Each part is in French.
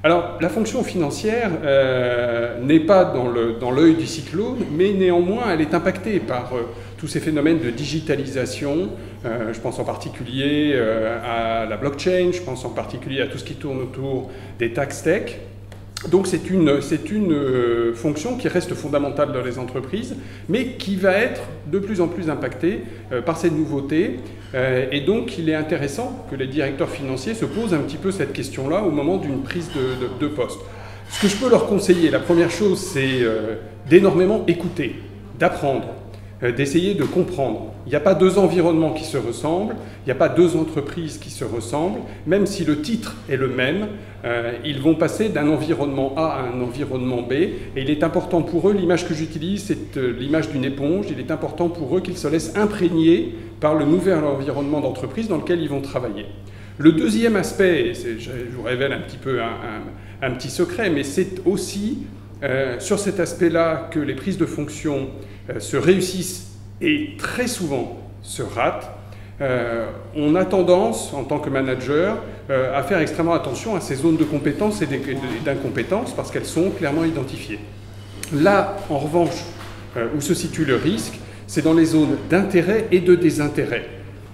Alors, la fonction financière n'est pas dans l'œil du cyclone, mais néanmoins, elle est impactée par tous ces phénomènes de digitalisation. Je pense en particulier à la blockchain, je pense en particulier à tout ce qui tourne autour des tax tech. Donc c'est une fonction qui reste fondamentale dans les entreprises, mais qui va être de plus en plus impactée par ces nouveautés. Et donc il est intéressant que les directeurs financiers se posent un petit peu cette question-là au moment d'une prise de poste. Ce que je peux leur conseiller, la première chose, c'est d'énormément écouter, d'apprendre, d'essayer de comprendre. Il n'y a pas deux environnements qui se ressemblent, il n'y a pas deux entreprises qui se ressemblent, même si le titre est le même, ils vont passer d'un environnement A à un environnement B, et il est important pour eux, l'image que j'utilise, c'est l'image d'une éponge, il est important pour eux qu'ils se laissent imprégner par le nouvel environnement d'entreprise dans lequel ils vont travailler. Le deuxième aspect, et je vous révèle un petit peu un petit secret, mais c'est aussi sur cet aspect-là que les prises de fonction se réussissent et très souvent se ratent. On a tendance, en tant que manager, à faire extrêmement attention à ces zones de compétences et d'incompétences parce qu'elles sont clairement identifiées. Là, en revanche, où se situe le risque, c'est dans les zones d'intérêt et de désintérêt.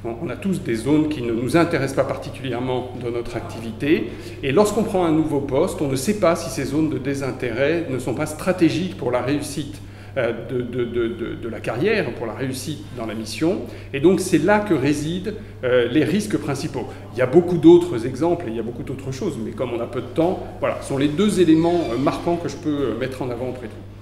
On a tous des zones qui ne nous intéressent pas particulièrement dans notre activité. Et lorsqu'on prend un nouveau poste, on ne sait pas si ces zones de désintérêt ne sont pas stratégiques pour la réussite de la carrière, pour la réussite dans la mission. Et donc c'est là que résident les risques principaux. Il y a beaucoup d'autres exemples et il y a beaucoup d'autres choses, mais comme on a peu de temps, voilà, ce sont les deux éléments marquants que je peux mettre en avant auprès de vous.